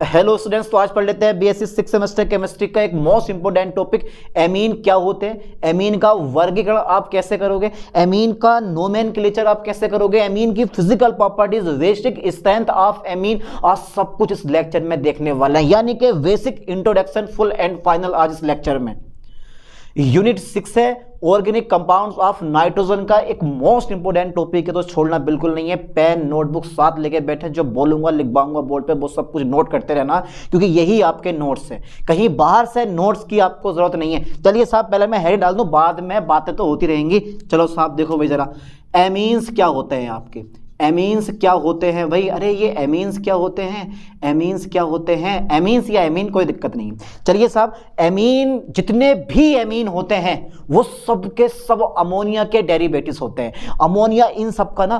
Hello students, तो आज पढ़ लेते हैं बीएससी 6 सेमेस्टर केमिस्ट्री का एक मोस्ट इंपोर्टेंट टॉपिक, एमीन क्या होते हैं, एमीन का वर्गीकरण आप कैसे करोगे, एमीन का नोमेनक्लेचर आप कैसे करोगे, एमीन की physical properties, basic strength of amine, और सब कुछ इस लेक्चर में देखने वाले हैं। यानी कि basic introduction, full and final आज इस लेक्चर में। यूनिट 6 है ऑर्गेनिक कंपाउंड्स ऑफ नाइट्रोजन का एक मोस्ट इंपोर्टेंट टॉपिक है, तो छोड़ना बिल्कुल नहीं है। पेन नोटबुक साथ लेके बैठे, जो बोलूंगा लिखवाऊंगा बोर्ड पे वो सब कुछ नोट करते रहना, क्योंकि यही आपके नोट्स है, कहीं बाहर से नोट्स की आपको जरूरत नहीं है। चलिए साहब, पहले मैं हेड डाल दूं, बाद में बातें तो होती रहेंगी। चलो साहब देखो भाई जरा, एमीन्स क्या होते हैं आपके, एमीन्स क्या होते हैं भाई, अरे ये एमीन्स क्या होते हैं, एमीन्स क्या होते हैं, एमीन्स या एमीन कोई दिक्कत नहीं। चलिए साहब, एमीन जितने भी एमीन होते हैं वो सब के सब अमोनिया के डेरिवेटिव्स होते हैं। अमोनिया इन सब का ना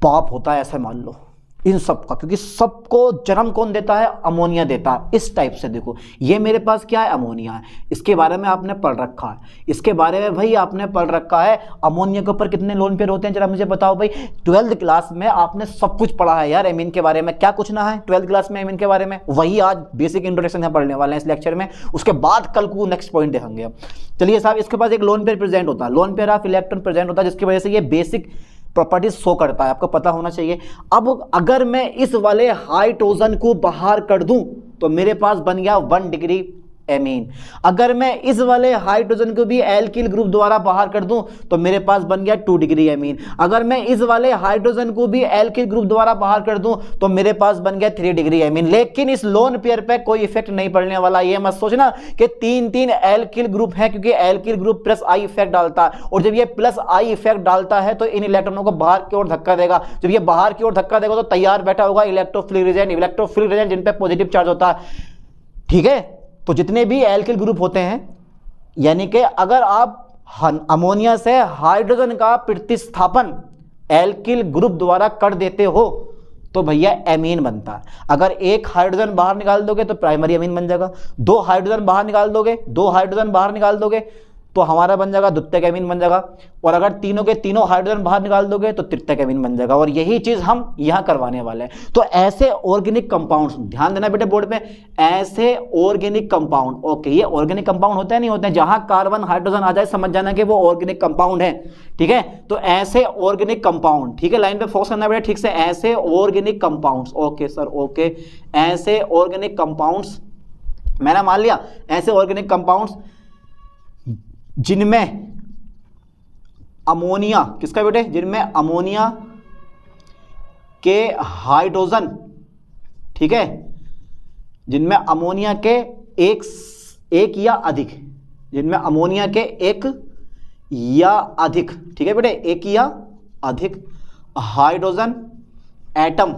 बाप होता है, ऐसे मान लो इन सब का, क्योंकि सबको जन्म कौन देता है, अमोनिया देता है। इस टाइप से देखो, ये मेरे पास क्या है, अमोनिया है, इसके बारे में आपने पढ़ रखा है, इसके बारे में भाई आपने पढ़ रखा है। अमोनिया के ऊपर कितने लोन पेयर होते हैं जरा मुझे बताओ भाई। 12th क्लास में आपने सब कुछ पढ़ा है यार एमीन के बारे में, क्या कुछ ना है 12th क्लास में एमीन के बारे में, वही आज बेसिक इंट्रोडक्शन है पढ़ने वाले हैं इस लेक्चर में। उसके बाद कल को नेक्स्ट पॉइंट देखेंगे हम। चलिए साहब, इसके पास एक लोन पेयर प्रेजेंट होता है, lone pair of electron present होता है, जिसकी वजह से ये बेसिक प्रॉपर्टीज शो करता है, आपको पता होना चाहिए। अब अगर मैं इस वाले हाइड्रोजन को बाहर कर दूं तो मेरे पास बन गया 1 डिग्री एमीन। अगर मैं इस वाले हाइड्रोजन को भी एल्किल ग्रुप द्वारा बाहर कर दूं तो मेरे पास बन गया 2 डिग्री एमीन। अगर मैं इस वाले हाइड्रोजन को भी एल्किल ग्रुप द्वारा बाहर कर दूं तो मेरे पास बन गया 3 डिग्री एमीन। लेकिन इस लोन पेयर पे कोई इफेक्ट नहीं पड़ने वाला। ये मत सोचना कि 3 एल्किल ग्रुप है, क्योंकि alkyl group plus I effect डालता है, और जब ये प्लस आई इफेक्ट डालता है तो इन इलेक्ट्रॉनों को बाहर की ओर धक्का देगा। जब ये बाहर की ओर धक्का देगा तो तैयार बैठा होगा इलेक्ट्रोफिलिक रीजन, इलेक्ट्रोफिलिक रीजन जिन पे पॉजिटिव चार्ज होता है, ठीक है। तो जितने भी एल्किल ग्रुप होते हैं, यानी कि अगर आप अमोनिया से हाइड्रोजन का प्रतिस्थापन एल्किल ग्रुप द्वारा कर देते हो तो भैया एमीन बनता है। अगर एक हाइड्रोजन बाहर निकाल दोगे तो प्राइमरी एमीन बन जाएगा, 2 हाइड्रोजन बाहर निकाल दोगे, 2 हाइड्रोजन बाहर निकाल दोगे तो हमारा बन जाएगा द्वितीयक एमीन बन जाएगा, और अगर तीनों के तीनों हाइड्रोजन बाहर निकाल दोगे तो तृतीयक एमीन बन जाएगा। और यही चीज हम यहां करवाने वाले हैं। तो ऐसे ऑर्गेनिक कंपाउंड्स, ध्यान देना बेटे बोर्ड पे, ऐसे ऑर्गेनिक कंपाउंड, ओके, ये ऑर्गेनिक कंपाउंड होते हैं नहीं होते हैं, जहां कार्बन हाइड्रोजन आ जाए समझ जाना कि वो ऑर्गेनिक कंपाउंड है, ठीक है। तो ऐसे ऑर्गेनिक कंपाउंड, ठीक है, लाइन पे फोकस करना बेटा ठीक से, ऐसे organic compounds, okay sir okay, ऐसे ऑर्गेनिक कंपाउंड्स मैंने मान लिया, ऐसे ऑर्गेनिक कंपाउंड्स जिनमें अमोनिया, किसका बेटे, जिनमें अमोनिया के हाइड्रोजन, ठीक है, जिनमें अमोनिया के एक या अधिक, जिनमें अमोनिया के एक या अधिक, ठीक है बेटे, एक या अधिक हाइड्रोजन एटम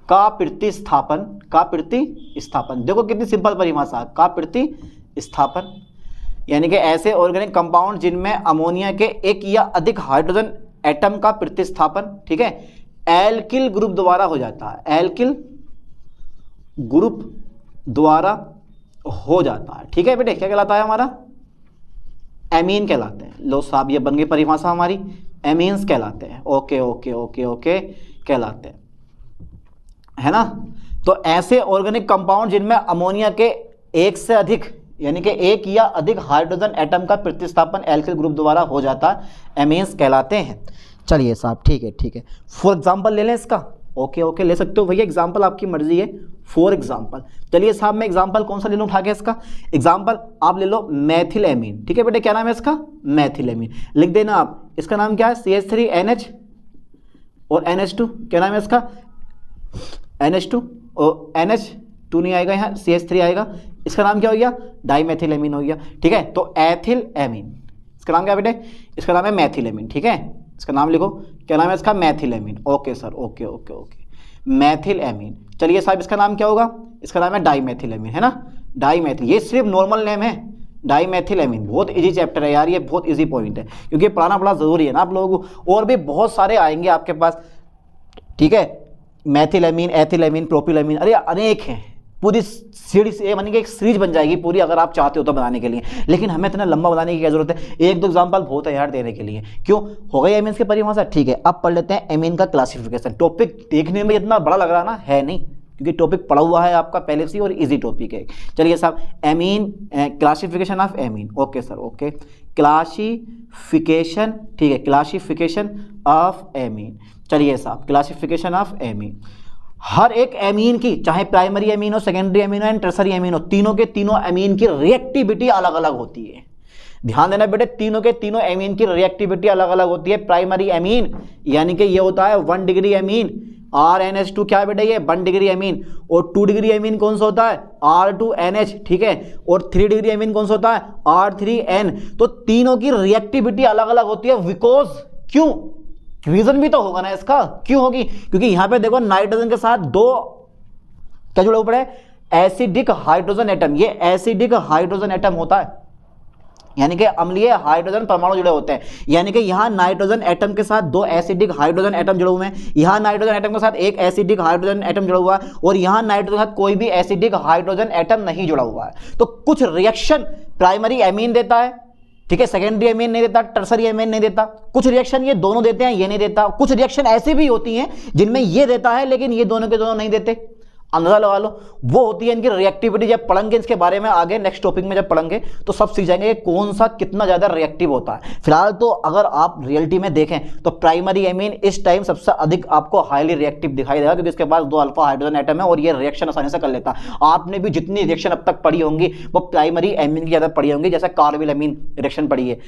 का प्रतिस्थापन, देखो कितनी सिंपल परिभाषा, का प्रतिस्थापन, यानी कि ऐसे ऑर्गेनिक कंपाउंड जिनमें अमोनिया के एक या अधिक हाइड्रोजन एटम का प्रतिस्थापन, ठीक है, एल्किल ग्रुप द्वारा हो जाता है, एल्किल ग्रुप द्वारा हो जाता है, ठीक है बेटे। क्या कहलाता है हमारा, एमीन कहलाते हैं। लो साहब, ये बन गई परिभाषा हमारी, एमीन्स कहलाते हैं, ओके ओके ओके ओके कहलाते हैं, है ना। तो ऐसे ऑर्गेनिक कंपाउंड जिनमें अमोनिया के एक से अधिक, यानी कि एक या अधिक हाइड्रोजन एटम का प्रतिस्थापन एल्किल ग्रुप द्वारा हो जाता है, एमीन्स कहलाते हैं। चलिए साहब, ठीक है ठीक है, फॉर एग्जांपल ले लें इसका, ओके ओके ले सकते हो भैया, एग्जांपल आपकी मर्जी है, फॉर एग्जांपल। चलिए साहब, मैं एग्जांपल कौन सा ले लूँ उठा के, इसका एग्जांपल आप ले लो मैथिल एमीन, ठीक है बेटे, क्या नाम है इसका, मैथिल एमीन। लिख देना आप, इसका नाम क्या है, CH3NH और NH2, क्या नाम है इसका, NH2 और NH2 नहीं आएगा यहाँ, CH3 आएगा, इसका नाम क्या हो गया, डाइमेथिल एमीन हो गया, ठीक है। तो एथिल एमीन, इसका नाम क्या बेटे, इसका नाम है मैथिल एमीन, ठीक है, इसका नाम लिखो, क्या नाम है इसका, Maithil amine, okay sir okay okay okay, Maithil amine. चलिए साहब, इसका नाम क्या होगा, इसका नाम है डाइमेथिल एमीन, है ना, डाइमेथिल, ये सिर्फ नॉर्मल नेम है, डाइमेथिल एमीन। बहुत इजी चैप्टर है यार, ये बहुत इजी पॉइंट है, क्योंकि पढ़ाना बड़ा जरूरी है ना आप लोगों को, और भी बहुत सारे आएंगे आपके पास, ठीक है, Maithil amine, ethyl amine, propyl amine, अरे अनेक हैं, पूरी सीरीज, ये मानिए एक सीरीज बन जाएगी पूरी, अगर आप चाहते हो तो बनाने के लिए। लेकिन हमें इतना लंबा बनाने की क्या जरूरत है, 1-2 एग्जांपल बहुत है यार देने के लिए। क्यों हो गई एमीन्स की परिभाषा, ठीक है। अब पढ़ लेते हैं एमीन का क्लासिफिकेशन। टॉपिक देखने में इतना बड़ा लग रहा ना, है नहीं, क्योंकि टॉपिक पढ़ा हुआ है आपका पहले से और इजी टॉपिक है। चलिए साहब, amine, classification of amine. Okay sir, okay, classification, ठीक है, क्लासिफिकेशन ऑफ एमीन। चलिए साहब, क्लासिफिकेशन ऑफ एमीन, हर एक एमीन की, चाहे प्राइमरी एमीन हो, सेकेंडरी एमीन हो एंड टर्सरी एमीन हो, तीनों के तीनों एमीन की रिएक्टिविटी अलग अलग होती है। ध्यान देना बेटे, तीनों के तीनों एमीन की रिएक्टिविटी अलग अलग होती है। प्राइमरी एमीन यानी कि ये होता है 1 डिग्री एमीन, RnH2 क्या है बेटे, ये 1 डिग्री एमीन। और 2 डिग्री एमीन कौन सा होता है, R2NH, ठीक है। और 3 डिग्री एमीन कौन सा होता है, R3N। तो तीनों की रिएक्टिविटी अलग अलग होती है। बिकॉज, क्यों, रीजन भी तो होगा ना इसका, क्यों होगी, क्योंकि यहां पे देखो नाइट्रोजन के साथ दो क्या जुड़े हुए हैं, एसिडिक हाइड्रोजन एटम। ये एसिडिक हाइड्रोजन एटम होता है, यानी कि अम्लीय हाइड्रोजन परमाणु जुड़े होते हैं। यानी कि यहां नाइट्रोजन एटम के साथ 2 एसिडिक हाइड्रोजन एटम जुड़े हुए हैं, यहां नाइट्रोजन एटम के साथ 1 एसिडिक हाइड्रोजन एटम जुड़ा हुआ है, और यहां नाइट्रोजन के साथ कोई भी एसिडिक हाइड्रोजन एटम नहीं जुड़ा हुआ है। तो कुछ रिएक्शन प्राइमरी एमीन देता है, ठीक है, सेकेंडरी एमीन नहीं देता, टर्सरी एमीन नहीं देता। कुछ रिएक्शन ये दोनों देते हैं, ये नहीं देता। कुछ रिएक्शन ऐसी भी होती हैं जिनमें ये देता है लेकिन ये दोनों के दोनों नहीं देते। अंदाजा लगा लो, वो होती है इनकी रिएक्टिविटी। जब पढ़ेंगे इसके बारे में आगे नेक्स्ट टॉपिक में जब पढ़ेंगे तो सब सीख जाएंगे कौन सा कितना ज्यादा रिएक्टिव होता है। फिलहाल तो अगर आप रियलिटी में देखें तो प्राइमरी एमीन इस टाइम सबसे अधिक आपको हाईली रिएक्टिव दिखाई देगा, क्योंकि इसके पास 2 अल्फा हाइड्रोजन एटम है और ये रिएक्शन आसानी से कर लेता है। आपने भी जितनी रिएक्शन अब तक पढ़ी होंगी वो प्राइमरी एमीन की ज्यादा पढ़ी होंगी, जैसे कार्बिल एमीन रिएक्शन पढ़िए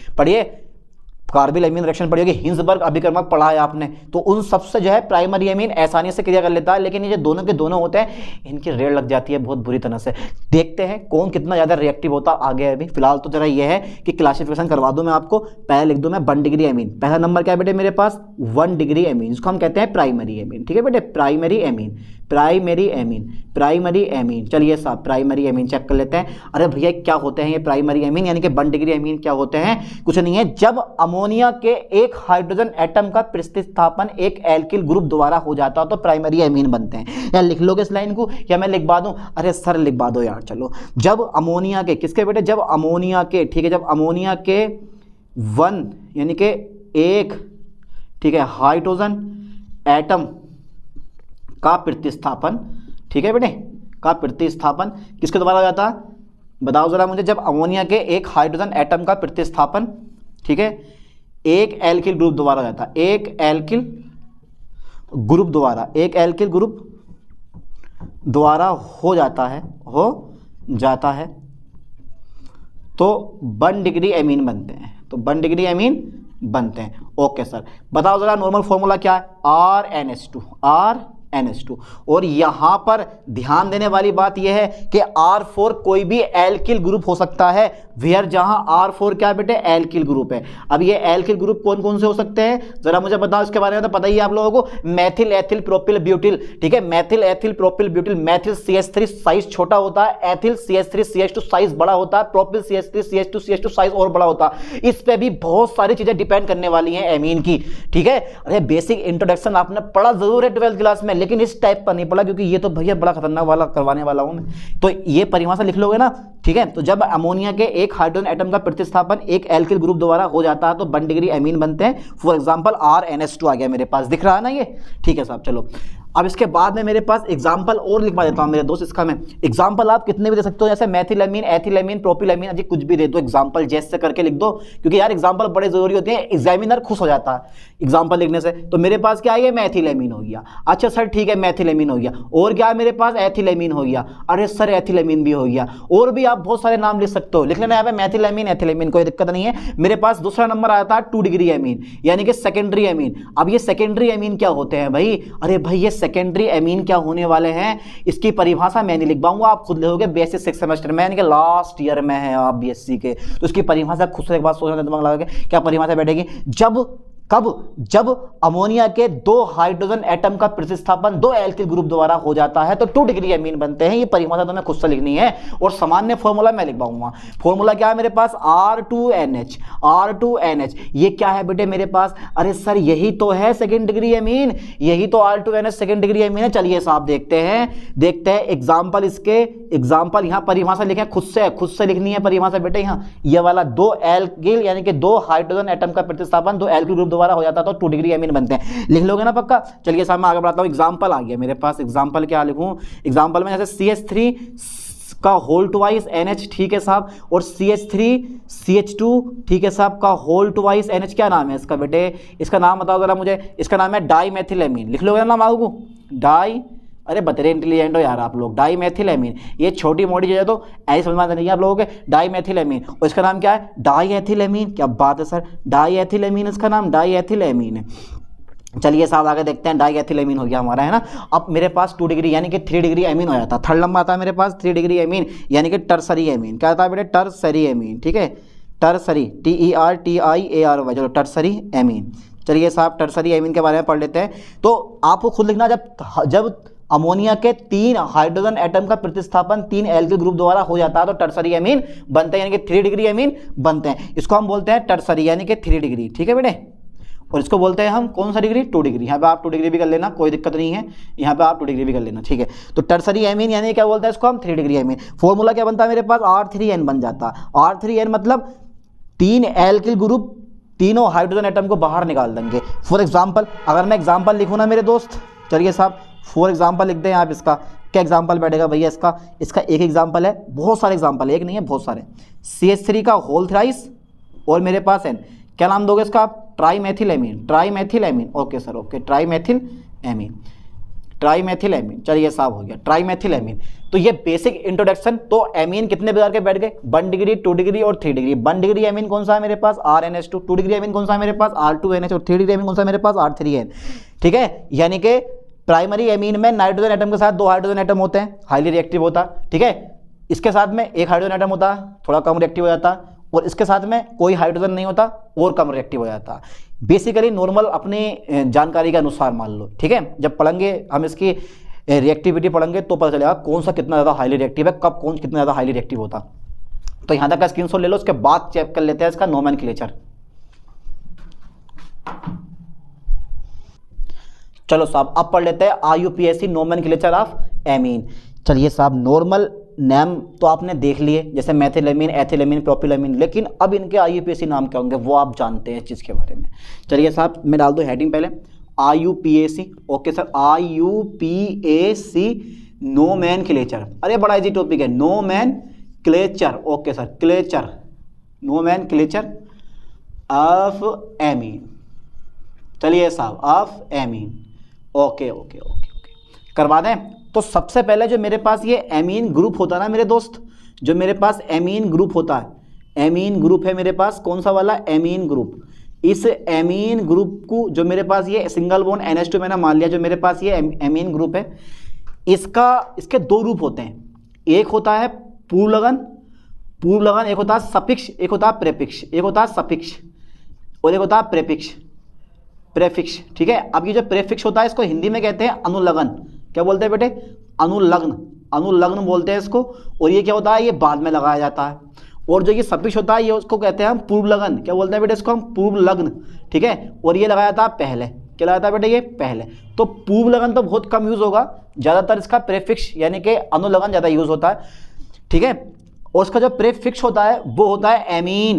कार्बिल एमीन रिएक्शन पड़ी होगी, हिंसबर्ग अभिकर्मक पढ़ा है आपने, तो उन सबसे जो है प्राइमरी एमीन आसानी से क्रिया कर लेता है। लेकिन ये जो दोनों के दोनों होते हैं इनकी रेड लग जाती है बहुत बुरी तरह से। देखते हैं कौन कितना ज्यादा रिएक्टिव होता आगे। अभी फिलहाल तो जरा ये है कि क्लासिफिकेशन करवा दूं मैं आपको। पहले लिख दूं मैं 1 डिग्री एमीन। पहला नंबर क्या है बेटे मेरे पास, 1 डिग्री एमीन, जिसको हम कहते हैं प्राइमरी एमीन। ठीक है बेटे, primary amine, primary amine, primary amine. चलिए साहब, प्राइमरी एमीन चेक कर लेते हैं। अरे भैया क्या होते हैं ये प्राइमरी एमीन, यानी कि 1 डिग्री एमीन क्या होते हैं, कुछ नहीं है, जब अमोनिया के एक हाइड्रोजन एटम का प्रतिस्थापन एक एल्किल ग्रुप द्वारा हो जाता है तो प्राइमरी एमीन बनते हैं। या लिख लोगे इस लाइन को या मैं लिखवा दूं, अरे सर लिखवा दो यार। चलो, जब अमोनिया के, किसके बेटे, जब अमोनिया के, ठीक है, जब अमोनिया के 1 यानी कि एक, ठीक है, हाइड्रोजन एटम का प्रतिस्थापन, ठीक है बेटे, का प्रतिस्थापन किसके द्वारा हो जाता है, बताओ जरा मुझे। जब अमोनिया के एक हाइड्रोजन एटम का प्रतिस्थापन, ठीक है, एक एल्किल ग्रुप द्वारा हो जाता है, एक एल्किल ग्रुप द्वारा, एक एल्किल ग्रुप द्वारा हो जाता है, तो 1 डिग्री एमीन बनते हैं, तो 1 डिग्री एमीन बनते हैं। ओके सर, बताओ जरा नॉर्मल फॉर्मूला क्या है, RnH2, RnH2। और यहां पर ध्यान देने वाली बात यह है कि R4 कोई भी एल्किल ग्रुप हो सकता है, वेयर जहां R4 क्या बेटे, एल्किल ग्रुप है। अब ये एल्किल ग्रुप कौन कौन से हो सकते हैं जरा मुझे बताओ, इसके बारे में तो पता ही है आप लोगों को। मैथिल एथिल प्रोपिल ब्यूटिल, ठीक है, Maithil ethyl propyl butyl. Maithil CH3 size छोटा होता है, एथिल CH3 CH2 साइज बड़ा होता है, propyl CH3 CH2 CH2 size और बड़ा होता है। इस पे भी बहुत सारी चीजें डिपेंड करने वाली हैं एमीन की, ठीक है। अरे बेसिक इंट्रोडक्शन आपने पढ़ा जरूर है 12th क्लास में, लेकिन इस टाइप का नहीं पढ़ा, क्योंकि ये तो भैया बड़ा खतरनाक वाला करवाने वाला हूं मैं। तो ये परिभाषा लिख लोगे ना, ठीक है। तो जब अमोनिया के एक हाइड्रोजन एटम का प्रतिस्थापन एक एल्किल ग्रुप द्वारा हो जाता है तो 1 डिग्री एमीन बनते हैं। फॉर एग्जांपल RnH2 आ गया मेरे पास, दिख रहा है ना ये, ठीक है साहब। चलो, अब इसके बाद में मेरे पास एग्जाम्पल और लिखवा देता हूं मेरे दोस्त। इसका मैं एग्जाम्पल आप कितने भी दे सकते हो, जैसे मैथिलएमीन, एथिलएमीन, प्रोपिलएमीन, अजी कुछ भी दे दो एग्जाम्पल, जैसे करके लिख दो, क्योंकि यार एग्जाम्पल बड़े जरूरी होते हैं, एग्जामिनर खुश हो जाता है एग्जाम्पल लिखने से। तो मेरे पास क्या है, मैथिलएमीन हो गया। अच्छा सर ठीक है, मैथिलएमीन हो गया, और क्या है मेरे पास, एथिलएमीन हो गया। अरे सर एथिलएमीन भी हो गया, और भी आप बहुत सारे नाम लिख सकते हो, लिख लेना यहाँ पे मैथिलएमीन, एथिलएमीन, कोई दिक्कत नहीं है। मेरे पास दूसरा नंबर आता है 2 डिग्री एमीन, यानी कि सेकेंडरी एमीन। अब ये सेकेंडरी एमीन क्या होते हैं भाई, अरे भाई ये सेकेंडरी एमीन क्या होने वाले हैं, इसकी परिभाषा मैं नहीं लिख पाऊंगा, आप खुद लिखोगे BSc 6 सेमेस्टर में, यानी कि लास्ट ईयर में है आप BSc के, तो इसकी परिभाषा खुद से एक बार सोचना दिमाग लगा के क्या परिभाषा बैठेगी। जब अमोनिया के 2 हाइड्रोजन एटम का प्रतिस्थापन 2 एल्किल ग्रुप द्वारा हो जाता है तो 2 डिग्री एमीन बनते हैं। ये परिभाषा तुम्हें खुद से लिखनी है, और सामान्य फॉर्मूला मैं लिख पाऊंगा। फॉर्मूला क्या है मेरे पास, R2NH। ये क्या है बेटे मेरे पास, अरे सर यही तो है सेकेंड डिग्री एमीन, यही तो R2NH सेकेंड डिग्री एमीन है। चलिए साहब देखते हैं एग्जाम्पल, इसके एग्जाम्पल यहाँ परिभाषा लिखे, खुद से लिखनी है परिभाषा बेटे। यहाँ ये वाला 2 एल्किल यानी कि 2 हाइड्रोजन एटम का प्रतिस्थापन 2 एल्किल ग्रुप दोबारा हो जाता है तो 2 डिग्री एमीन बनते हैं। लिख लोगे ना पक्का? चलिए साहब मैं आगे बढ़ाता हूँ। एग्जाम्पल आ गया मेरे पास। एग्जाम्पल क्या लिखूँ? एग्जाम्पल में जैसे CH3 का होल ट्वाइस NH, ठीक है साहब, और CH3 CH2, ठीक है साहब, का होल ट्वाइस NH। क्या नाम है इसका बेटे? इसका नाम बताओ जरा मुझे। इसका नाम है डाईमेथिलेमीन। लिख लोगे ना नाम आगू? अरे बतेरे इंटेलिजेंट हो यार आप लोग। डाईमेथिलेमीन, ये छोटी मोटी चीज़ें तो ऐसे समझ में नहीं आप लोगों के। डाईमेथिलेमीन, और इसका नाम क्या है? डाईएथिलेमीन। क्या बात है सर, डाईएथिलेमीन इसका नाम, डाईएथिलेमीन है। चलिए साहब आगे देखते हैं। डाईएथिलेमीन हो गया हमारा, है ना। अब मेरे पास 2 डिग्री यानी कि 3 डिग्री एमीन हो जाता है। थर्ड नंबर आता है मेरे पास 3 डिग्री एमीन यानी कि टर्सरी एमीन। क्या आता है बेटे? टर्सरी एमीन, ठीक है। टर्सरी, TERTIARY, चलो टर्सरी एमीन। चलिए साहब टर्सरी एमीन के बारे में पढ़ लेते हैं। तो आपको खुद लिखना, जब अमोनिया के 3 हाइड्रोजन एटम का प्रतिस्थापन 3 एल्किल ग्रुप द्वारा हो जाता है तो टर्सरी एमीन बनते हैं, यानी कि 3 डिग्री एमीन बनते हैं। इसको हम बोलते हैं टर्सरी यानी कि 3 डिग्री, ठीक है बेटे। और इसको बोलते हैं हम कौन सा डिग्री? 2 डिग्री। यहाँ पे आप 2 डिग्री भी कर लेना, कोई दिक्कत नहीं है। यहाँ पे आप 2 डिग्री भी कर लेना, ठीक है। तो टर्सरी एमीन यानी क्या बोलते हैं इसको हम? 3 डिग्री एमीन। फॉर्मूला क्या बनता है मेरे पास? R3N बन जाता। R3N मतलब 3 एल्किल ग्रुप तीनों हाइड्रोजन एटम को बाहर निकाल देंगे। फॉर एग्जाम्पल, अगर मैं एग्जाम्पल लिखूँ ना मेरे दोस्त, चलिए साहब फॉर एग्जाम्पल लिख दें आप। इसका क्या एग्जाम्पल बैठेगा भैया? इसका एक एग्जाम्पल है, बहुत सारे एग्जाम्पल है, एक नहीं है बहुत सारे। CH3 का होल थ्राइस और मेरे पास N, क्या नाम दोगे इसका आप? ट्राईमेथिलेमीन। ट्राईमेथिलेमीन, ओके सर, ओके, ट्राईमेथिलेमीन, ट्राईमेथिलेमीन। चलिए साहब हो गया ट्राईमेथिलेमीन। तो ये बेसिक इंट्रोडक्शन। तो एमीन कितने प्रकार के बैठ गए? 1 डिग्री, 2 डिग्री और 3 डिग्री। 1 डिग्री एमीन कौन सा है मेरे पास? RNH2। 2 डिग्री एमीन कौन सा है मेरे पास? R2NH। और 3 डिग्री एमीन कौन सा है मेरे पास? R3N, ठीक है। यानी कि प्राइमरी एमीन में नाइट्रोजन एटम के साथ 2 हाइड्रोजन एटम होते हैं, हाईली रिएक्टिव होता, ठीक है। इसके साथ में 1 हाइड्रोजन एटम होता, थोड़ा कम रिएक्टिव हो जाता, और इसके साथ में कोई हाइड्रोजन नहीं होता और कम रिएक्टिव हो जाता। बेसिकली नॉर्मल अपनी जानकारी के अनुसार मान लो, ठीक है। जब पढ़ेंगे हम इसकी रिएक्टिविटी पढ़ेंगे तो पता चलेगा कौन सा कितना ज़्यादा हाईली रिएक्टिव है, कब कौन कितना ज़्यादा हाईली रिएक्टिव होता। तो यहाँ तक का स्क्रीनशॉट ले लो, उसके बाद चेक कर लेते हैं इसका नोमेनक्लेचर। चलो साहब अब पढ़ लेते हैं IUPAC नोमेनक्लेचर ऑफ एमीन। चलिए साहब नॉर्मल नेम तो आपने देख लिए, जैसे मेथिलेमीन, एथिलेमीन, प्रोपिलेमीन, लेकिन अब इनके IUPAC नाम क्या होंगे वो आप जानते हैं इस चीज़ के बारे में। चलिए साहब मैं डाल दूँ हेडिंग पहले, IUPAC, okay sir, IUPAC nomenclature. अरे बड़ा इजी टॉपिक है, nomenclature, okay sir, clature, nomenclature of amine. चलिए साहब of amine, okay okay okay okay करवा दें। तो सबसे पहले जो मेरे पास ये एमीन ग्रुप होता है ना मेरे दोस्त, जो मेरे पास एमीन ग्रुप होता है, एमीन ग्रुप है मेरे पास कौन सा वाला? Amine group. इस एमीन ग्रुप को जो मेरे पास ये सिंगल बॉन्ड NH2 मैंने मान लिया, जो मेरे पास ये एमीन ग्रुप है, इसके 2 रूप होते हैं। एक होता है पूर्व लगन, एक होता है सफिक्स, एक होता है प्रेफिक्स। एक होता है सफिक्स और एक होता है प्रेफिक्स, ठीक है। अब ये जो प्रेफिक्स होता है इसको हिंदी में कहते हैं अनुलग्न। क्या बोलते हैं बेटे? अनुलग्न बोलते हैं इसको। और ये क्या होता है? ये बाद में लगाया जाता है। और जो ये सफिक्स होता है ये उसको कहते हैं हम पूर्व लगन। क्या बोलते हैं बेटे? इसको हम पूर्व लग्न, ठीक है। और ये लगाया जाता है पहले। क्या लगाया था बेटे? ये पहले। तो पूर्व लगन तो बहुत कम यूज होगा, ज़्यादातर इसका प्रेफिक्स यानी कि अनुलग्न ज़्यादा यूज होता है, ठीक है। और उसका जो प्रेफिक्स होता है वो होता है एमीन।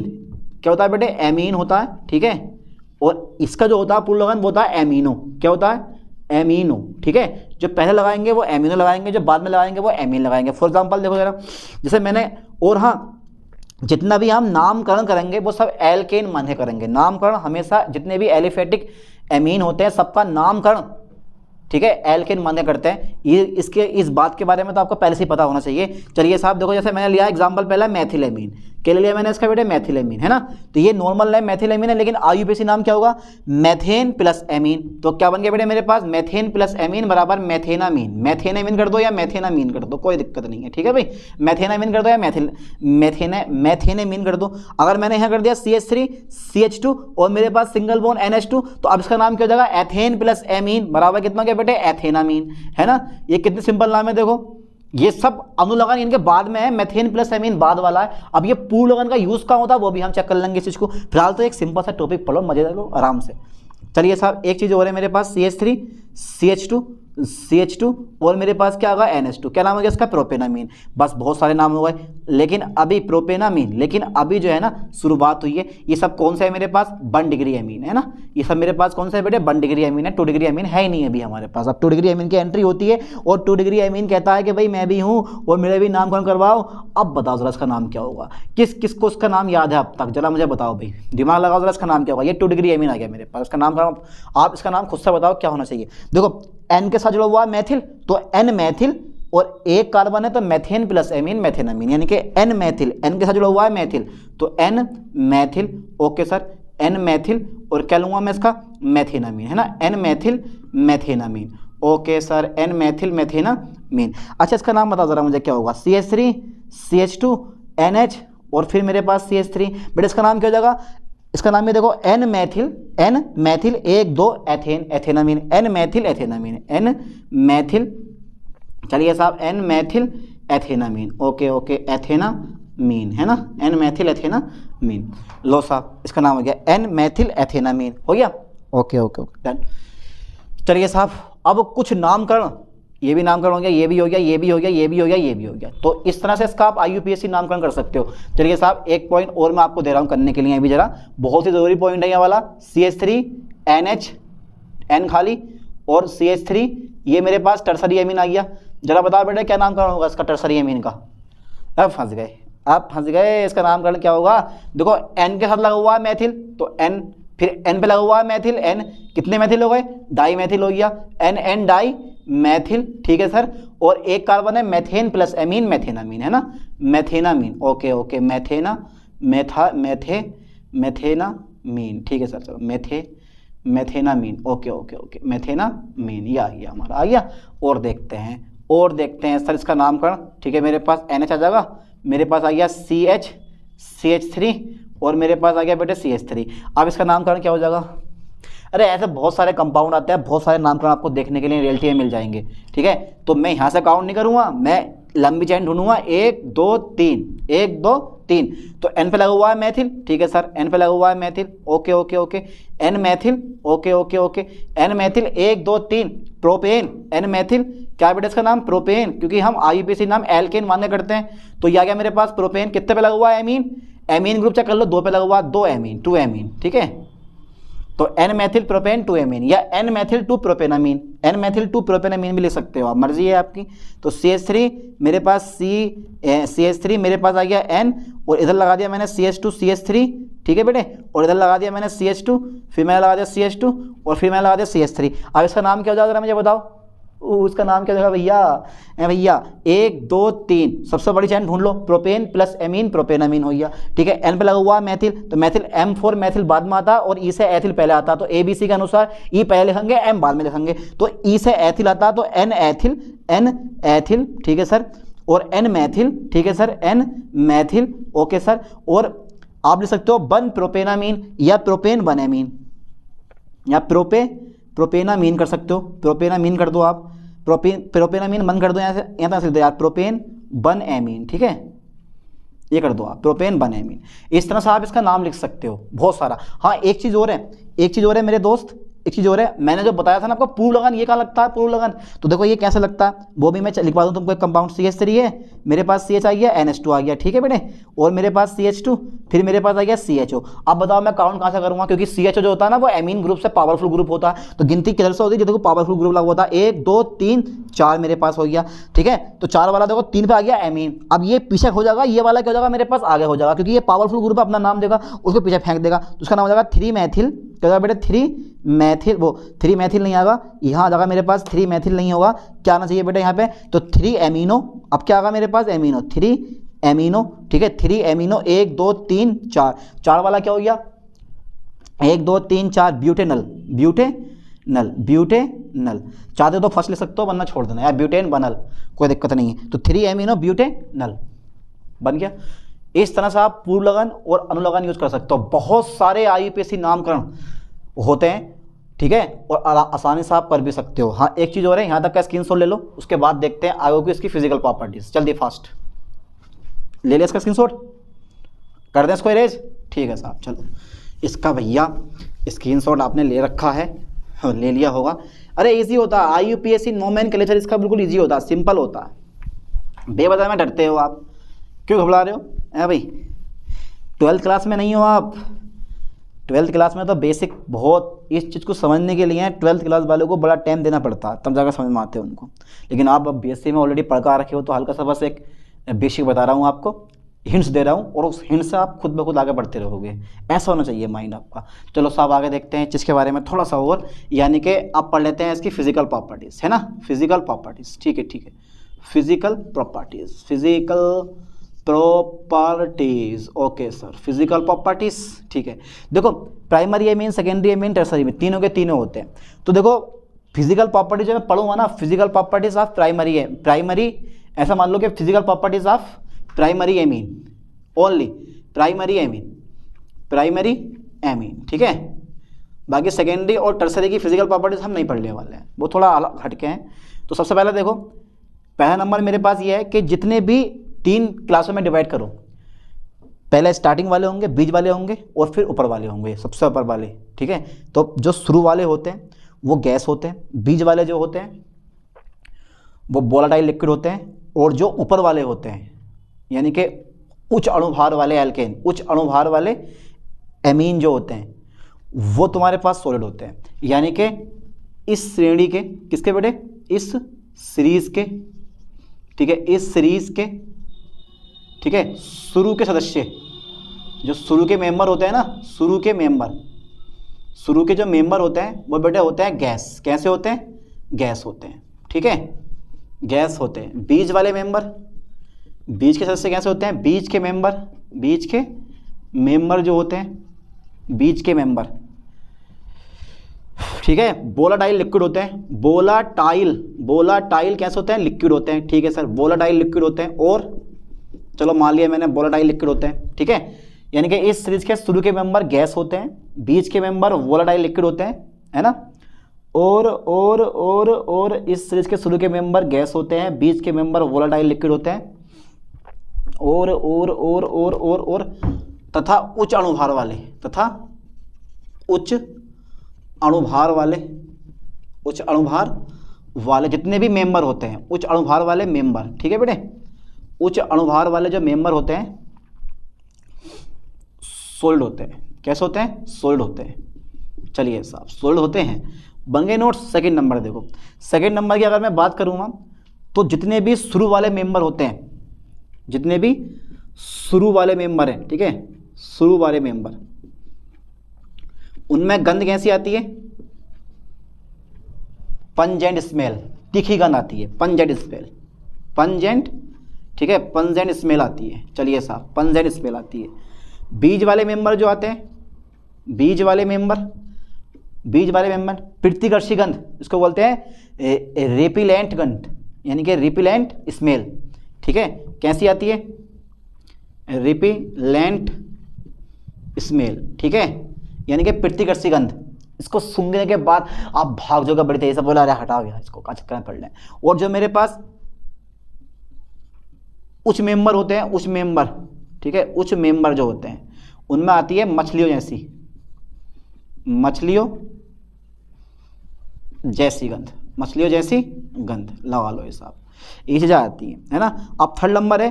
क्या होता है बेटे? एमीन होता है, ठीक है। और इसका जो होता है पूर्व लगन वो होता है एमीनो। क्या होता है? एमीनो, ठीक है। जो पहले लगाएंगे वो एमीनो लगाएंगे, जो बाद में लगाएंगे वो एमीन लगाएंगे। फॉर एग्जांपल देखो जरा, जैसे मैंने, और हाँ जितना भी हम नामकरण करेंगे वो सब एल्केन माने करेंगे। नामकरण हमेशा जितने भी एलिफेटिक एमीन होते हैं सबका नामकरण, ठीक है, एल्केन माने करते हैं। ये इस बात के बारे में तो आपको पहले से ही पता होना चाहिए। चलिए साहब देखो, जैसे मैंने लिया एग्जांपल पहला मेथिलेमीन। क्या लिया मैंने इसका बेटे? मेथिलेमीन, है ना। तो ये नॉर्मल नेम मेथिलेमीन है, लेकिन IUPAC नाम क्या होगा? Methane plus amine. तो क्या बन गया बेटे मेरे पास? मेथेन प्लस एमीन बराबर मेथेनामीन। मेथेनामीन कर दो या मेथेनामीन कर दो, कोई दिक्कत नहीं है, ठीक है भाई। मेथेनामीन कर दो या मेथेनामीन कर दो। अगर मैंने यहाँ कर दिया CH3 CH2 और मेरे पास सिंगल बॉन्ड NH2, तो अब इसका नाम क्या हो जाएगा? एथेन प्लस एमीन बराबर कितना क्या बेटे? एथेनामीन, है ना। ये कितने सिंपल नाम है देखो, ये सब अनुलग्न इनके बाद में है, मेथेन प्लस एमीन बाद वाला है। अब ये पूर्व लगन का यूज कहाँ होता है वो भी हम चेक कर लेंगे इस चीज को। फिलहाल तो एक सिंपल सा टॉपिक पढ़ो, मजे लो आराम से। चलिए साहब एक चीज और है मेरे पास, CH3 CH2 CH2 और मेरे पास क्या होगा NH2, क्या नाम हो गया इसका प्रोपेनामीन। बस बहुत सारे नाम हो गए, लेकिन अभी प्रोपेनामीन, लेकिन अभी जो है ना शुरुआत हुई है। ये सब कौन सा है मेरे पास 1 डिग्री एमीन है ना, ये सब मेरे पास कौन सा है बेटे 1 डिग्री एमीन है, 2 डिग्री एमीन है ही नहीं अभी हमारे पास। अब 2 डिग्री एमीन की एंट्री होती है और 2 डिग्री एमीन कहता है कि भाई मैं भी हूँ और मेरे भी नामकरण करवाओ। अब बताओ जरा इसका नाम क्या होगा, किस किस को इसका नाम याद है अब तक, जरा मुझे बताओ भाई, दिमाग लगाओ जरा, इसका नाम क्या होगा। ये 2 डिग्री एमीन आ गया मेरे पास, इसका नाम आप इसका नाम खुद से बताओ क्या होना चाहिए। देखो N के साथ जुड़ा हुआ है मैथिल, तो N मैथिल और एक कार्बन है तो मैथेन प्लस एमीन मैथेनामीन, यानी कि N मैथिल, N के साथ जुड़ा हुआ है मैथिल तो N methyl, okay sir N methyl, और क्या लूँगा मैं इसका मैथेनामीन है ना, N methyl methanamine, okay sir N methyl methanamine. अच्छा इसका नाम बताओ ज़रा मुझे क्या होगा, CH3 CH2 NH और फिर मेरे पास CH3, बेटा इसका नाम क्या हो जाएगा, इसका नाम है देखो N methyl 1 2 ethane ethanamine, N methyl ethanamine, N methyl, चलिए साहब N methyl ethanamine, okay okay ethanamine है ना, N मैथिल एथेनामीन। लो साहब इसका नाम हो गया N मैथिल एथेनामीन, हो गया, ओके ओके ओके डन। चलिए साहब अब कुछ नामकरण, ये भी नामकरण हो गया, ये भी हो गया, ये भी हो गया, ये भी हो गया, ये भी हो गया। तो इस तरह से इसका आप IUPAC नामकरण कर सकते हो। चलिए साहब एक पॉइंट और मैं आपको दे रहा हूँ करने के लिए, अभी जरा बहुत ही ज़रूरी पॉइंट है ये वाला, CH3 NH N खाली और CH3, ये मेरे पास टर्सरी एमीन आ गया। जरा बताओ बेटा क्या नामकरण होगा इसका टर्सरी एमीन का। अब फंस गए, इसका नामकरण क्या होगा। देखो N के साथ लगा हुआ है मैथिल तो N, फिर N पे लगा हुआ है मैथिल N, कितने मैथिल हो गए, डाई मैथिल हो गया, N डाई मैथिल, ठीक है सर, और एक कार्बन है मैथेन प्लस एमीन मैथेनामीन है ना, मैथेनामीन, ओके ओके मैथेनामीन, ठीक है सर, चलो मैथेनामीन, ओके ओके ओके मैथेनामीन, ये आ गया हमारा, आ गया। और देखते हैं सर इसका नामकरण, ठीक है, मेरे पास NH आ जाएगा, मेरे पास आ गया CH3 और मेरे पास आ गया बेटे CH3। अब इसका नामकरण क्या हो जाएगा, अरे ऐसे बहुत सारे कंपाउंड आते हैं, बहुत सारे नामकरण आपको देखने के लिए रियलिटी में मिल जाएंगे, ठीक है। तो मैं यहाँ से काउंट नहीं करूँगा, मैं लंबी चैन ढूंढूंगा, 1 2 3 1 2 3, तो N पे लगा हुआ है मैथिल, ठीक है सर, N पे लगा हुआ है Maithil, okay okay okay N methyl, okay okay okay N methyl 1 2 3, propane N Maithil, क्या बेटा इसका नाम प्रोपेन, क्योंकि हम IUPAC नाम एल्केन मान्य करते हैं। तो ये आ गया मेरे पास प्रोपेन, कितने पे लगा हुआ है एमीन ग्रुप चेक कर लो, 2 पे लगा हुआ है, 2 एमीन 2 एमीन, ठीक है। तो N मैथिल प्रोपेन 2 एमीन या N मैथिल 2 प्रोपेनामीन, N मैथिल 2 प्रोपेनामीन भी लिख सकते हो आप, मर्जी है आपकी। तो CH3 मेरे पास CH3 मेरे पास आ गया N और इधर लगा दिया मैंने CH2 CH3, ठीक है बेटे, और इधर लगा दिया मैंने CH2, फिर मैंने लगा दिया CH2 और फिर मैंने लगा दिया CH3। अब इसका नाम क्या हो जाएगा मुझे बताओ, उसका नाम क्या होगा भैया 1 2 3, सबसे बड़ी चैन ढूंढ लो, प्रोपेन प्लस एमीन प्रोपेनामीन हो गया, ठीक है। N पे लगा हुआ मैथिल, तो मैथिल M4 मैथिल बाद में आता और E से एथिल पहले आता, तो ABC के अनुसार E पहले लिखेंगे M बाद में लिखेंगे, तो E से एथिल आता तो N एथिल, ठीक है सर, और N मैथिल, ठीक है sir, N methyl, okay sir. और आप लिख सकते हो 1 प्रोपेनामीन या प्रोपेन 1 एमीन या प्रोपेनामीन कर सकते हो, प्रोपेनामीन कर दो आप, प्रोपेनामीन 1 कर दो, यहाँ से यार प्रोपेन 1 एमीन, ठीक है, ये कर दो आप प्रोपेन 1 एमीन। इस तरह से आप इसका नाम लिख सकते हो बहुत सारा। हाँ एक चीज़ और है मेरे दोस्त, एक चीज़ और है, मैंने जो बताया था ना आपको पूर्व लगन, ये कहाँ लगता है पूर्व लगन, तो देखो ये कैसे लगता है वो भी मैं लिखवा दूँ तुमको। एक कंपाउंड CH3 है, मेरे पास CH आ गया, NH2 आ गया, ठीक है बेटे, और मेरे पास CH2, फिर मेरे पास आ गया CHO। अब बताओ मैं काउंट कहाँ से करूँगा, क्योंकि CHO जो होता है ना वो एमीन ग्रुप से पावरफुल ग्रुप होता है, तो गिनती किधर से होती है, जो देखो पावरफुल ग्रुप लगा होता है, 1 2 3 4 मेरे पास हो गया, ठीक है। तो 4 वाला देखो 3 पे आ गया एमीन, अब ये पीछे हो जाएगा, ये वाला क्या हो जाएगा मेरे पास आगे हो जाएगा, क्योंकि ये पावरफुल ग्रुप अपना नाम देगा, उसको पीछे फेंक देगा, तो उसका नाम हो जाएगा 3 मैथिल, क्या होगा बेटे 3 मैथिल, वो 3 मैथिल नहीं आएगा, यहाँ आ जाएगा मेरे पास 3 मैथिल नहीं होगा, क्या आना चाहिए बेटा यहाँ पे, तो 3 एमीनो, अब क्या आएगा मेरे पास एमीनो, 3 एमीनो, ठीक है, 3 एमीनो, 1 2 3 4, 4 वाला क्या हो गया 1 2 3 4 ब्यूटेनल, चाहते तो फर्स्ट ले सकते हो, वरना छोड़ देना यार, ब्यूटेन बनल, कोई दिक्कत नहीं है। तो 3 एमीनो ब्यूटेनल बन गया। इस तरह से आप पूर्व लगन और अनुलगन यूज कर सकते हो। बहुत सारे IUPAC नामकरण होते हैं, ठीक है, और आसानी से आप कर भी सकते हो। हाँ एक चीज़ और है, यहाँ तक का स्क्रीनशॉट ले लो, उसके बाद देखते हैं आगे की इसकी फिजिकल प्रॉपर्टीज। जल्दी फास्ट ले लिया इसका स्क्रीनशॉट, कर दें इसको इरेज, ठीक है साहब। चलो इसका भैया स्क्रीनशॉट आपने ले रखा है, ले लिया होगा। अरे इजी होता है, IUPAC नोमेनक्लेचर इसका बिल्कुल इजी होता है, सिंपल होता है। बेवजह में डरते हो आप, क्यों घबरा रहे हो? है भाई, 12th क्लास में नहीं हो आप? 12th क्लास में तो बेसिक बहुत, इस चीज़ को समझने के लिए 12th क्लास वालों को बड़ा टाइम देना पड़ता है, तब जाकर समझ में आते हैं उनको। लेकिन आप अब BSc में ऑलरेडी पढ़ कर रखे हो, तो हल्का सा बस एक बेसिक बता रहा हूँ आपको, हिंट्स दे रहा हूँ, और उस हिंट से आप खुद ब खुद आगे बढ़ते रहोगे। ऐसा होना चाहिए माइंड आपका। चलो साहब आगे देखते हैं चीज़ के बारे में थोड़ा सा और, यानी कि आप पढ़ लेते हैं इसकी फिजिकल प्रॉपर्टीज़, है ना, फिजिकल प्रॉपर्टीज़, ठीक है ठीक है। Physical properties, physical properties, okay sir, physical properties, ठीक है। देखो primary amine, secondary amine, tertiary amine, तीनों के तीनों होते हैं। तो देखो फिजिकल प्रॉपर्टीज जब मैं पढ़ूंगा ना, फिजिकल प्रॉपर्टीज ऑफ प्राइमरी है, प्राइमरी, ऐसा मान लो कि physical properties of primary amine, only primary amine, primary amine, ठीक है। बाकी सेकेंडरी और टर्सरी की फिजिकल प्रॉपर्टीज हम नहीं पढ़ने वाले हैं, वो थोड़ा अलग हटके हैं। तो सबसे पहले देखो, पहला नंबर मेरे पास ये है कि जितने भी 3 क्लासों में डिवाइड करो, पहले स्टार्टिंग वाले होंगे, बीच वाले होंगे, और फिर ऊपर वाले होंगे, सबसे ऊपर वाले, ठीक है। तो जो शुरू वाले होते हैं वो गैस होते हैं, बीच वाले जो होते हैं वो वोलेटाइल लिक्विड होते हैं, और जो ऊपर वाले होते हैं यानी कि उच्च अणुभार वाले एल्केन, उच्च अणुभार वाले एमीन जो होते हैं वो तुम्हारे पास सॉलिड होते हैं। यानी कि इस श्रेणी के, किसके बेटे, इस सीरीज के, ठीक है, इस सीरीज के, ठीक है, शुरू के सदस्य, जो शुरू के मेंबर होते हैं ना, शुरू के मेंबर, शुरू के जो मेंबर होते हैं वो बेटे होते हैं गैस। कैसे होते हैं? गैस होते हैं, ठीक है, गैस होते हैं। बीच वाले मेंबर, बीच के सदस्य कैसे होते हैं? बीच के मेंबर, बीच के मेंबर जो होते हैं, बीच के मेंबर, ठीक है, वोलेटाइल लिक्विड होते हैं। वोलेटाइल कैसे होते हैं? लिक्विड होते हैं, ठीक है सर, वोलेटाइल लिक्विड होते हैं। और चलो मान लिया मैंने वोलेटाइल लिक्विड होते हैं, ठीक है। यानी कि इस सीरीज के शुरू के मेंबर गैस होते हैं, बीच के मेंबर वोलेटाइल लिक्विड होते हैं, है ना। और इस सीरीज के शुरू के मेंबर गैस होते हैं, बीच के मेंबर वोलेटाइल लिक्विड होते हैं, और तथा उच्च अणुभार वाले, तथा उच्च अणुभार वाले, उच्च अणुभार वाले जितने भी मेंबर होते हैं, उच्च अणुभार वाले मेंबर, ठीक है बेटे, उच्च अणुभार वाले जो मेंबर होते हैं सॉलिड होते हैं। कैसे होते हैं? सॉलिड होते हैं। चलिए साहब, सॉलिड होते हैं, बन गए नोट्स। सेकंड नंबर देखो, सेकंड नंबर की अगर मैं बात करूँगा तो जितने भी शुरू वाले मेंबर होते हैं, जितने भी शुरू वाले मेंबर हैं, ठीक है, शुरू वाले मेंबर, उनमें गंध कैसी आती है? पंजेंट स्मेल, तीखी गंध आती है, पंजेंट स्मेल, पंजेंट, ठीक है, पंजेंट स्मेल आती है। चलिए साहब, पंजेंट स्मेल आती है। बीज वाले मेंबर जो आते हैं, बीज वाले मेंबर, बीज वाले मेंबर प्रतिकर्षी गंध, इसको बोलते हैं रिपिलेंट गंध, यानी कि रिपिलेंट स्मेल, ठीक है। कैसी आती है? रिपिलेंट स्मेल, ठीक है, यानी कि प्रतिकर्षी गंध। इसको सूंघने के बाद आप भाग जाओगे बड़ी तेजी से, बोला अरे हटा गया, इसको का चक्कर में पड़ लें। और जो मेरे पास उच्च मेंबर होते हैं, उच्च मेंबर, ठीक है, उच्च मेंबर जो होते हैं उनमें आती है मछलियों जैसी, मछलियों जैसी गंध, मछलियों जैसी गंध लगा लो ये साहब, ये चीज़ें आती है ना। अब थर्ड नंबर है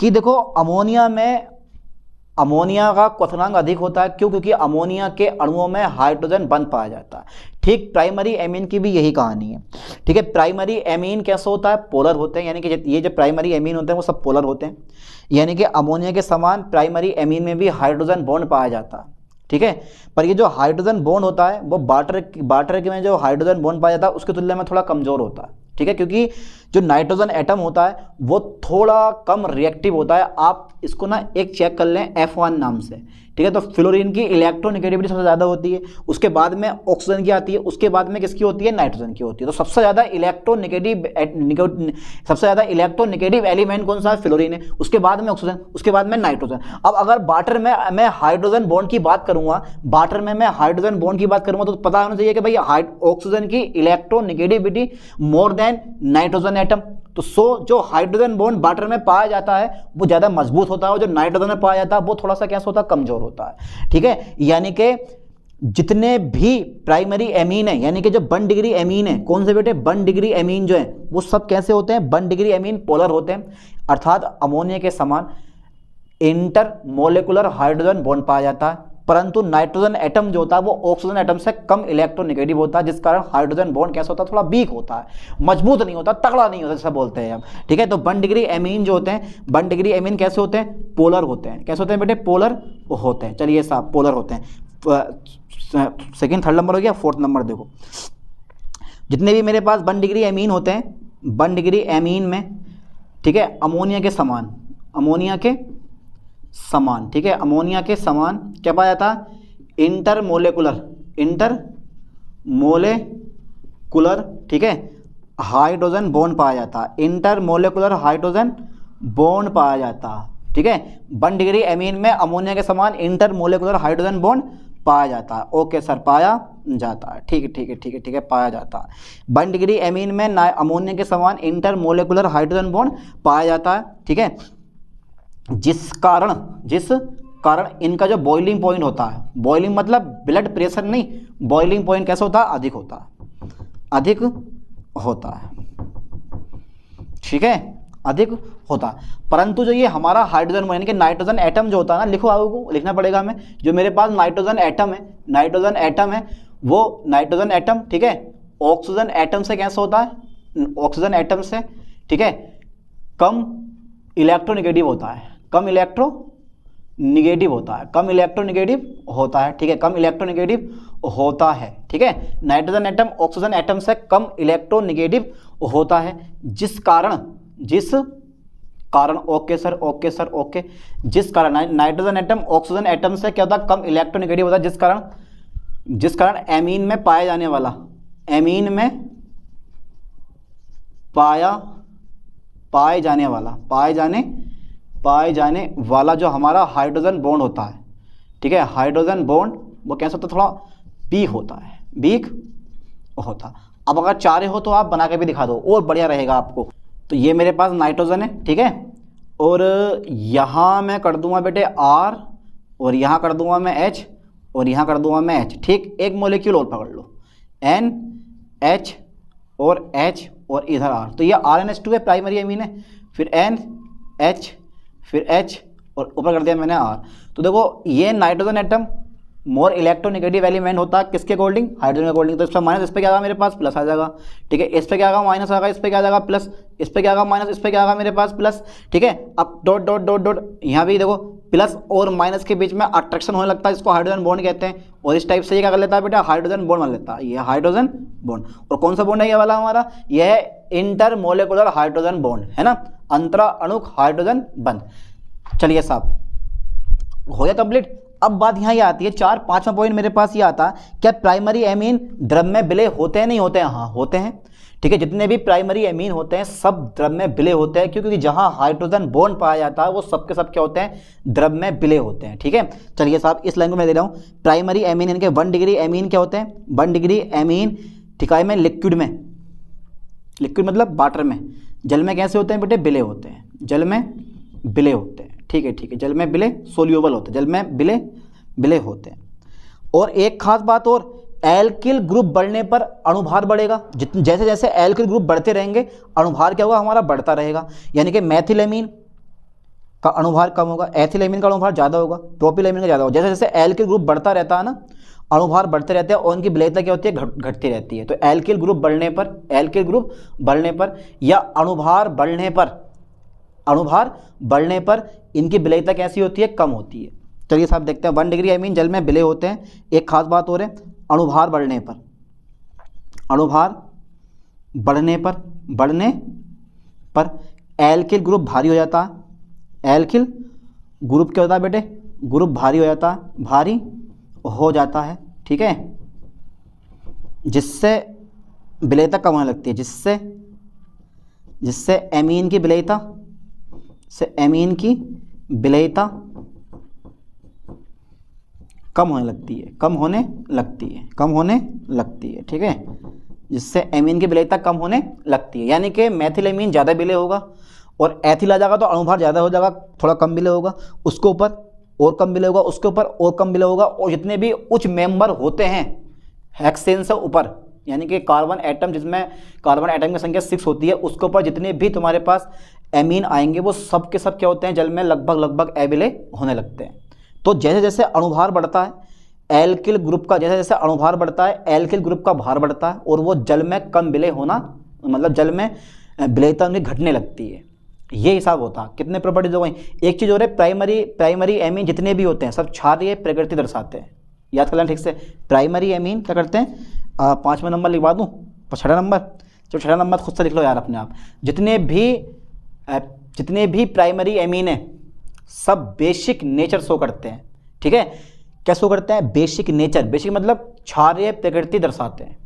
कि देखो अमोनिया में, अमोनिया का क्वथनांक अधिक होता है। क्यों? क्योंकि अमोनिया के अणुओं में हाइड्रोजन बंद पाया जाता है। ठीक प्राइमरी एमीन की भी यही कहानी है, ठीक है। प्राइमरी एमीन कैसा होता है? पोलर होते हैं, यानी कि ये जो प्राइमरी एमीन होते हैं वो सब पोलर होते हैं, यानी कि अमोनिया के समान प्राइमरी एमीन में भी हाइड्रोजन बॉन्ड पाया जाता है, ठीक है। पर ये जो हाइड्रोजन बॉन्ड होता है वो वाटर में जो हाइड्रोजन बॉन्ड पाया जाता है उसकी तुलना में थोड़ा कमजोर होता है, ठीक है, क्योंकि जो नाइट्रोजन एटम होता है वो थोड़ा कम रिएक्टिव होता है। आप इसको ना एक चेक कर लें F1 नाम से, ठीक है। तो फ्लोरीन की इलेक्ट्रोनेगेटिविटी सबसे ज़्यादा होती है, उसके बाद में ऑक्सीजन की आती है, उसके बाद में किसकी होती है? नाइट्रोजन की होती है। तो सबसे ज़्यादा इलेक्ट्रोनेगेटिव एलिमेंट कौन सा है? फ्लोरीन है। उसके बाद में ऑक्सीजन, उसके बाद में नाइट्रोजन। अब अगर वाटर में मैं हाइड्रोजन बॉन्ड की बात करूंगा, वाटर में मैं हाइड्रोजन बॉन्ड की बात करूंगा तो पता होना चाहिए कि भाई ऑक्सीजन की electronegativity more than nitrogen atom. तो जो हाइड्रोजन बॉन्ड वाटर में पाया जाता है वो ज़्यादा मजबूत होता है, और जो नाइट्रोजन में पाया जाता है वो थोड़ा सा कैसा होता है? कमजोर होता है, ठीक है। यानी कि जितने भी प्राइमरी एमीन है, यानी कि जो 1 डिग्री एमीन है, कौन से बेटे 1 डिग्री एमीन जो है वो सब कैसे होते हैं, 1 डिग्री एमीन पोलर होते हैं, अर्थात अमोनिया के समान इंटर मोलिकुलर हाइड्रोजन बॉन्ड पाया जाता है, परंतु नाइट्रोजन एटम जो होता है वो ऑक्सीजन एटम से कम इलेक्ट्रोनेगेटिव होता है, जिस कारण हाइड्रोजन बॉन्ड कैसा होता है, थोड़ा वीक होता है, मजबूत नहीं होता, तगड़ा नहीं होता, जैसा बोलते हैं हम, ठीक है। तो 1 डिग्री एमीन जो होते हैं, 1 डिग्री एमीन कैसे होते हैं, पोलर होते हैं। कैसे होते हैं बेटे, पोलर होते हैं। चलिए साहब, पोलर होते हैं। सेकंड थर्ड नंबर हो गया, फोर्थ नंबर देखो, जितने भी मेरे पास 1 डिग्री एमीन होते हैं, 1 डिग्री एमीन में, ठीक है, अमोनिया के समान, अमोनिया के समान, ठीक है, अमोनिया के समान क्या पाया जाता है, इंटरमोलेकुलर, इंटरमोलेकुलर, ठीक है, हाइड्रोजन बॉन्ड पाया जाता है, इंटरमोलेकुलर हाइड्रोजन बॉन्ड पाया जाता है, ठीक है। 1 डिग्री एमीन में अमोनिया के समान इंटरमोलेकुलर हाइड्रोजन बॉन्ड पाया जाता है। ओके सर, पाया जाता है, ठीक है ठीक है ठीक है ठीक है, पाया जाता है। 1 डिग्री एमीन में अमोनिया के समान इंटरमोलेकुलर हाइड्रोजन बॉन्ड पाया जाता है, ठीक है, जिस कारण इनका जो बॉइलिंग पॉइंट होता है, बॉइलिंग मतलब ब्लड प्रेशर नहीं, बॉइलिंग पॉइंट कैसा होता है, अधिक होता है, अधिक होता है, ठीक है, अधिक होता है। परंतु जो ये हमारा हाइड्रोजन यानी कि नाइट्रोजन एटम जो होता है ना, लिखो आपको लिखना पड़ेगा हमें, जो मेरे पास नाइट्रोजन एटम है, नाइट्रोजन एटम है, वो नाइट्रोजन एटम, ठीक है, ऑक्सीजन एटम से कैसा होता है, ऑक्सीजन एटम से, ठीक है, कम इलेक्ट्रोनेगेटिव होता है, कम इलेक्ट्रोनेगेटिव होता है, कम इलेक्ट्रोनेगेटिव होता है, ठीक है, कम इलेक्ट्रोनेगेटिव होता है, ठीक है। नाइट्रोजन एटम ऑक्सीजन एटम से कम इलेक्ट्रोनेगेटिव होता है, जिस कारण okay sir, okay sir, okay, जिस कारण नाइट्रोजन एटम ऑक्सीजन एटम से क्या होता है, कम इलेक्ट्रोनेगेटिव होता है, जिस कारण एमीन में पाया जाने वाला, एमीन में पाए जाने वाला जो हमारा हाइड्रोजन बॉन्ड होता है, ठीक है, हाइड्रोजन बॉन्ड वो कैसा होता है, थोड़ा वीक होता है, वीक होता। अब अगर चाहे हो तो आप बना के भी दिखा दो और बढ़िया रहेगा आपको। तो ये मेरे पास नाइट्रोजन है, ठीक है, और यहाँ मैं कर दूंगा बेटे R, और यहाँ कर दूंगा मैं H, और यहाँ कर दूंगा मैं H, ठीक। एक मोलिक्यूल और पकड़ लो, NH और H और इधर R, तो ये RNH2 है, प्राइमरी एमीन है, फिर NH, फिर H और ऊपर कर दिया मैंने R। तो देखो ये nitrogen atom more electronegative element होता है, किसके अकॉर्डिंग, हाइड्रोजन के अकॉर्डिंग, तो इस पर माइनस, इस पर क्या आएगा मेरे पास प्लस आ जाएगा, ठीक है, इस पर क्या आएगा माइनस आएगा, इस पर क्या आ जाएगा प्लस, इस पर क्या आएगा माइनस, इस पर क्या आएगा मेरे पास प्लस, ठीक है। अब डॉट डॉट डॉट डॉट, यहाँ भी देखो प्लस और माइनस के बीच में अट्रैक्शन होने लगता है, इसको हाइड्रोजन बॉन्ड कहते हैं, और इस टाइप से ये क्या कर लेता है बेटा, हाइड्रोजन बॉन्ड बन लेता है, ये हाइड्रोजन बॉन्ड। और कौन सा बॉन्ड है ये वाला हमारा, यह है इंटरमोलेकुलर हाइड्रोजन बॉन्ड, है ना, अंतरा अणुक हाइड्रोजन बंध। चलिए साहब, हो गया कंप्लीट। अब बात यहाँ ये आती है, 4-5वां पॉइंट मेरे पास ये आता है, क्या प्राइमरी एमीन द्रव में विलय होते हैं, नहीं होते हैं, हाँ होते हैं, ठीक है। जितने भी प्राइमरी एमीन होते हैं सब द्रव में विलय होते हैं, क्योंकि जहाँ हाइड्रोजन बॉन्ड पाया जाता है वो सबके सब क्या होते हैं, द्रव में विलय होते हैं, ठीक है। चलिए साहब, इस लाइन को मैं दे रहा हूँ, प्राइमरी एमीन यानी कि 1 डिग्री एमीन क्या होते हैं, 1 डिग्री एमीन, ठीक है, में लिक्विड मतलब वाटर में, जल में कैसे होते हैं बेटे, विलय होते हैं, जल में विलय होते हैं, ठीक है ठीक है, जल में विलय सोल्यूबल होते हैं, जल में विलय होते हैं। और एक खास बात और, एल्किल ग्रुप बढ़ने पर अणुभार बढ़ेगा, जैसे जैसे एल्किल ग्रुप बढ़ते रहेंगे अणुभार क्या होगा, हमारा बढ़ता रहेगा, यानी कि मैथिलेमीन का अणुभार कम होगा, एथिलेमीन का अणुभार ज़्यादा होगा, प्रोपिलेमीन का ज़्यादा होगा। जैसे जैसे एल्किल ग्रुप बढ़ता रहता है ना, अणुभार बढ़ते रहते हैं और उनकी विलयता क्या होती है, घटती रहती है। तो एल्किल ग्रुप बढ़ने पर या अणुभार बढ़ने पर इनकी विलयता कैसी होती है, कम होती है। चलिए साहब देखते हैं, 1 डिग्री एमीन जल में विलय होते हैं। एक खास बात और है, अणुभार बढ़ने पर एल्किल ग्रुप भारी हो जाता है, एल्किल ग्रुप क्या होता है बेटे, ग्रुप भारी हो जाता है, ठीक है, जिससे विलयता कम होने लगती है, जिससे एमीन की विलयता कम होने लगती है, ठीक है, जिससे एमीन की विलयता कम होने लगती है। यानी कि मैथिलेमीन ज़्यादा विलय होगा और एथिल आ जाएगा तो अणुभार ज़्यादा हो जाएगा, थोड़ा कम विलय होगा। उसके ऊपर और कब मिले होगा, उसके ऊपर और कब मिले होगा, और जितने भी उच्च मेंबर होते हैं हेक्सेन से ऊपर, यानी कि कार्बन एटम जिसमें कार्बन एटम की संख्या 6 होती है, उसके ऊपर जितने भी तुम्हारे पास एमीन आएंगे वो सब के सब क्या होते हैं, जल में लगभग एविले होने लगते हैं। तो जैसे जैसे अणुभार बढ़ता है एल्किल ग्रुप का, जैसे जैसे अणुभार बढ़ता है एल्किल ग्रुप का भार बढ़ता है और वो जल में कम विलय होना, मतलब जल में विलयता उनकी घटने लगती है। ये हिसाब होता है। कितने प्रॉपर्टीज हो गई, एक चीज़ हो रही है प्राइमरी एमीन जितने भी होते हैं सब क्षारीय प्रकृति दर्शाते हैं, याद कर लेना ठीक से। प्राइमरी एमीन क्या करते हैं, 5वां नंबर लिखवा दूँ, 6वां नंबर, तो 6वां नंबर खुद से लिख लो यार अपने आप। जितने भी प्राइमरी एमीन है सब बेसिक नेचर शो करते हैं, ठीक है। क्या शो करते हैं, बेसिक नेचर, बेसिक मतलब क्षारीय प्रकृति दर्शाते हैं।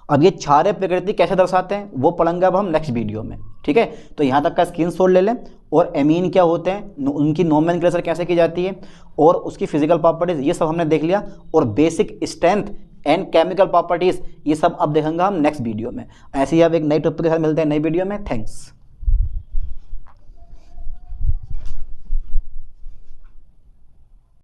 अब ये क्षारीय प्रकृति कैसे दर्शाते हैं वो पढ़ेंगे अब हम नेक्स्ट वीडियो में, ठीक है। तो यहाँ तक का स्क्रीनशॉट ले लें, और एमीन क्या होते हैं, उनकी नोमेनक्लेचर कैसे की जाती है, और उसकी फिजिकल प्रॉपर्टीज ये सब हमने देख लिया, और basic strength and chemical properties ये सब अब देखेंगे हम नेक्स्ट वीडियो में। ऐसे ही अब एक नई टॉपिक के साथ मिलते हैं नई वीडियो में। थैंक्स।